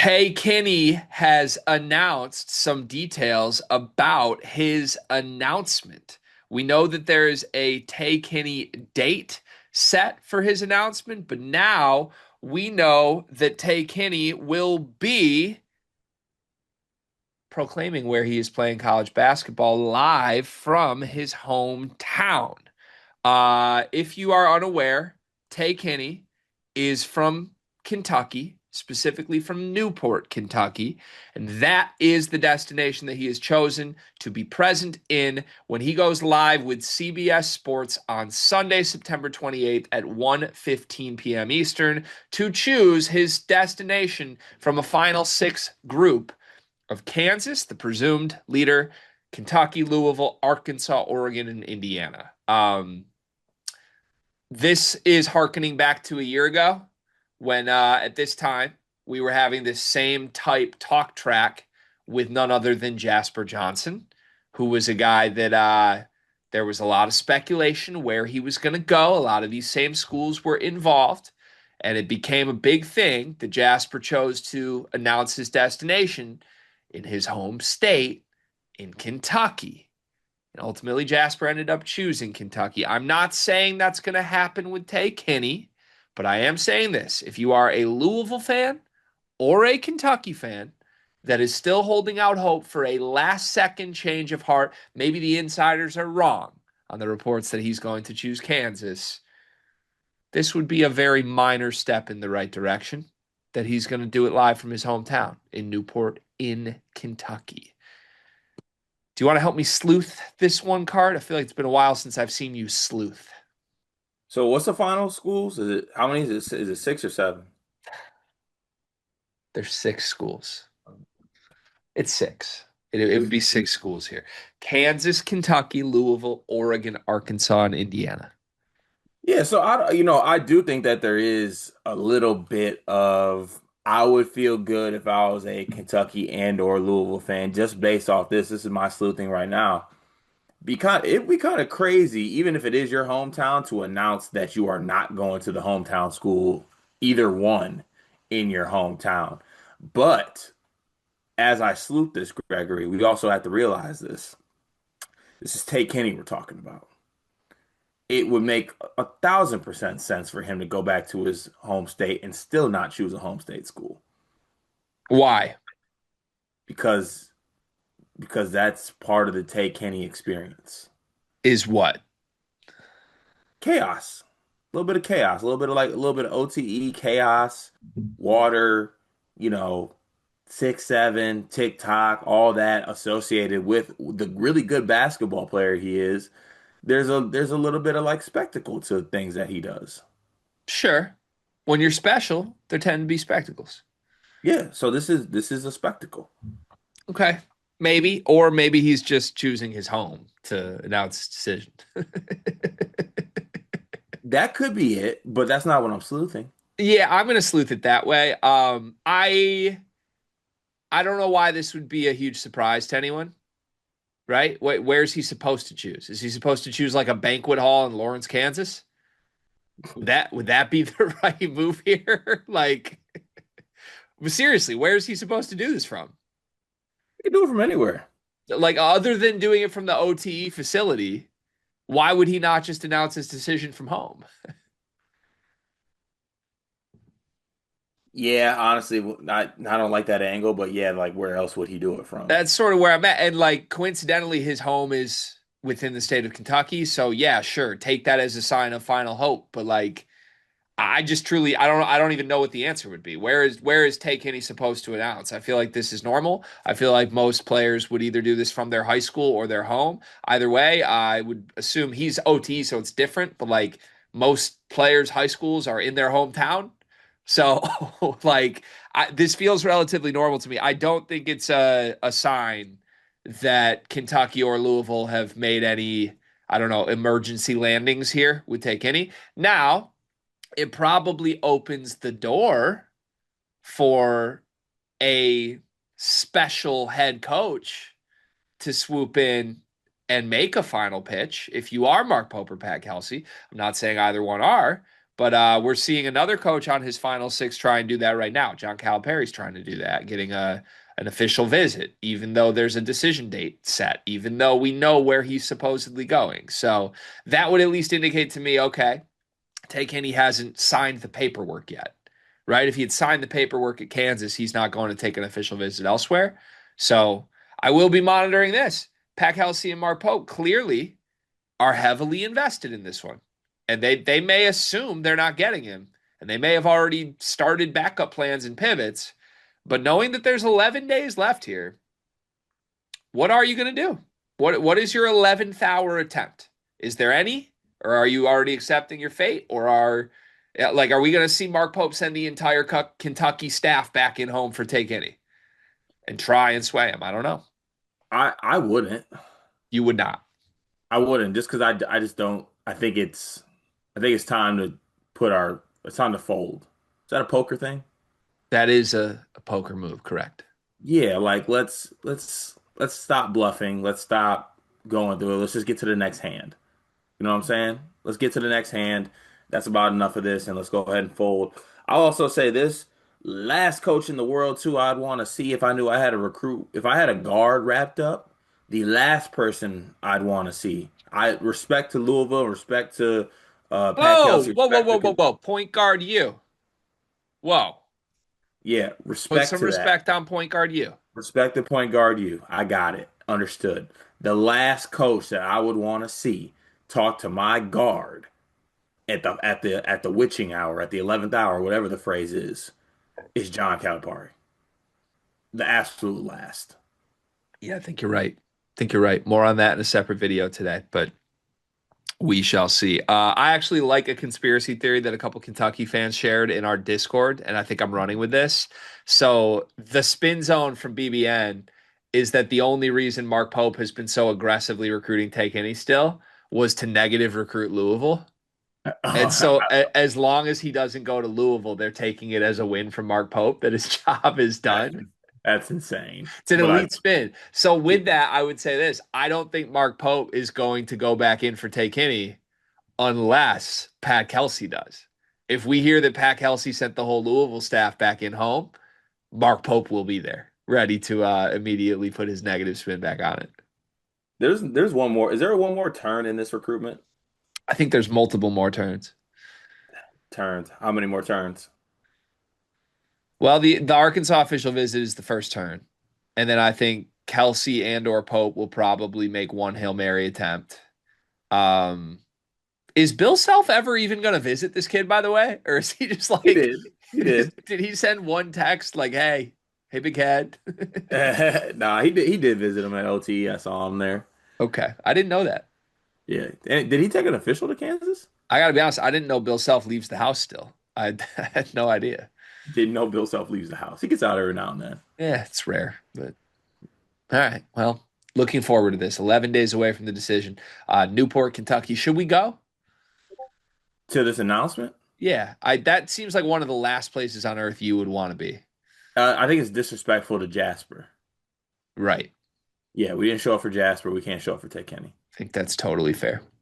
Tay Kinney has announced some details about his announcement. We know that there is a Tay Kinney date set for his announcement, but now we know that Tay Kinney will be proclaiming where he is playing college basketball live from his hometown. If you are unaware, Tay Kinney is from Kentucky, specifically from Newport, Kentucky, and that is the destination that he has chosen to be present in when he goes live with CBS Sports on Sunday, September 28th at 1:15 p.m. Eastern to choose his destination from a Final Six group of Kansas, the presumed leader, Kentucky, Louisville, Arkansas, Oregon, and Indiana. This is hearkening back to a year ago when, at this time, we were having this same type talk track with none other than Jasper Johnson, who was a guy that there was a lot of speculation where he was going to go. A lot of these same schools were involved, and it became a big thing that Jasper chose to announce his destination in his home state in Kentucky. And ultimately, Jasper ended up choosing Kentucky. I'm not saying that's going to happen with Tay Kinney, but I am saying this. If you are a Louisville fan or a Kentucky fan that is still holding out hope for a last second change of heart, maybe the insiders are wrong on the reports that he's going to choose Kansas. This would be a very minor step in the right direction, that he's going to do it live from his hometown in Newport in Kentucky. Do you want to help me sleuth this one card? I feel like it's been a while since I've seen you sleuth. So what's the final schools? Is it how many is it? Is it six or seven? There's six schools. It's six. It would be six schools here. Kansas, Kentucky, Louisville, Oregon, Arkansas, and Indiana. Yeah, so I do think that there is a little bit of I would feel good if I was a Kentucky and or Louisville fan just based off this. This is my sleuthing right now. It'd be kind of crazy, even if it is your hometown, to announce that you are not going to the hometown school, either one in your hometown. But as I sleuth this, Gregory, we also have to realize this. This is Tay Kenny we're talking about. It would make 1,000% sense for him to go back to his home state and still not choose a home state school Why? because that's part of the Tay Kenny experience. Is what? Chaos, a little bit of chaos, a little bit of OTE chaos, water, you know, 6'7", TikTok, all that associated with the really good basketball player he is. There's a little bit of like spectacle to things that he does. Sure. When you're special, there tend to be spectacles. Yeah, so this is a spectacle. Okay. Maybe. Or maybe he's just choosing his home to announce his decision. That could be it, but that's not what I'm sleuthing. Yeah, I'm gonna sleuth it that way. I don't know why this would be a huge surprise to anyone, right? Where's he supposed to choose? Is he supposed to choose like a banquet hall in Lawrence, Kansas? Would that be the right move here? Like, seriously, where is he supposed to do this from? You can do it from anywhere. Like, other than doing it from the OTE facility, why would he not just announce his decision from home? Yeah, honestly, I don't like that angle, but yeah, like where else would he do it from? That's sort of where I'm at. And like, coincidentally, his home is within the state of Kentucky. So yeah, sure, take that as a sign of final hope. But like, I just truly I don't even know what the answer would be. Where is Tay Kinney supposed to announce? I feel like this is normal. I feel like most players would either do this from their high school or their home. Either way, I would assume he's OT, so it's different, but like most players' high schools are in their hometown. So like this feels relatively normal to me. I don't think it's a sign that Kentucky or Louisville have made any, I don't know, emergency landings here with Tay Kinney. Now, it probably opens the door for a special head coach to swoop in and make a final pitch. If you are Mark Pope or Pat Kelsey, I'm not saying either one are, But we're seeing another coach on his final six try and do that right now. John Calipari's trying to do that, getting an official visit, even though there's a decision date set, even though we know where he's supposedly going. So that would at least indicate to me, okay, Tay Kinney hasn't signed the paperwork yet, right? If he had signed the paperwork at Kansas, he's not going to take an official visit elsewhere. So I will be monitoring this. Pat Kelsey and Mark Pope clearly are heavily invested in this one. And they may assume they're not getting him. And they may have already started backup plans and pivots. But knowing that there's 11 days left here, what are you going to do? What is your 11th hour attempt? Is there any? Or are you already accepting your fate? Or are we going to see Mark Pope send the entire Kentucky staff back in home for Tay Kinney and try and sway him? I don't know. I wouldn't. You would not. I wouldn't just because I just don't. I think it's time to it's time to fold. Is that a poker thing? That is a poker move, correct? Yeah, like let's stop bluffing. Let's stop going through it. Let's just get to the next hand. You know what I'm saying? Let's get to the next hand. That's about enough of this, and let's go ahead and fold. I'll also say this: last coach in the world too. I'd want to see if I knew I had a recruit, if I had a guard wrapped up. The last person I'd want to see. I respect to Louisville, respect to Pat Whoa, Kelsey, whoa, whoa, respect whoa, to whoa, whoa. Point guard you. Whoa. yeah, Put respect some to that. respect on point guard you. Respect the point guard you. I got it. Understood. The last coach that I would want to see talk to my guard at the witching hour, at the 11th hour, whatever the phrase is John Calipari. The absolute last. Yeah, I think you're right. I think you're right. More on that in a separate video today, but we shall see. I actually like a conspiracy theory that a couple Kentucky fans shared in our Discord, and I think I'm running with this. So the spin zone from BBN is that the only reason Mark Pope has been so aggressively recruiting Tay Kinney still was to negative recruit Louisville. And so as long as he doesn't go to Louisville, they're taking it as a win from Mark Pope that his job is that's, done. that's insane. It's an But I elite spin. So with that, I would say this. I don't think Mark Pope is going to go back in for Tay Kinney unless Pat Kelsey does. If we hear that Pat Kelsey sent the whole Louisville staff back in home, Mark Pope will be there, ready to immediately put his negative spin back on it. there's one more. Is there one more turn in this recruitment? I think there's multiple more turns. Turns. How many more turns? Well, the Arkansas official visit is the first turn. And then I think Kelsey and or Pope will probably make one Hail Mary attempt. Um, is Bill Self ever even going to visit this kid, by the way? Or is he just He like, did. He did. did he send one text like, hey, big head? Nah, he did visit him at OT. I saw him there. Okay. I didn't know that. Yeah. And did he take an official to Kansas? I got to be honest. I didn't know Bill Self leaves the house still. I had no idea. Didn't know Bill Self leaves the house. He gets out every now and then. Yeah, it's rare, but all right. Well, looking forward to this. 11 days away from the decision. Newport, Kentucky. Should we go? To this announcement, Yeah, I that seems like one of the last places on earth you would want to be. I think it's disrespectful to Jasper. Right. Yeah, we didn't show up for Jasper. We can't show up for Tay Kenny. I think that's totally fair.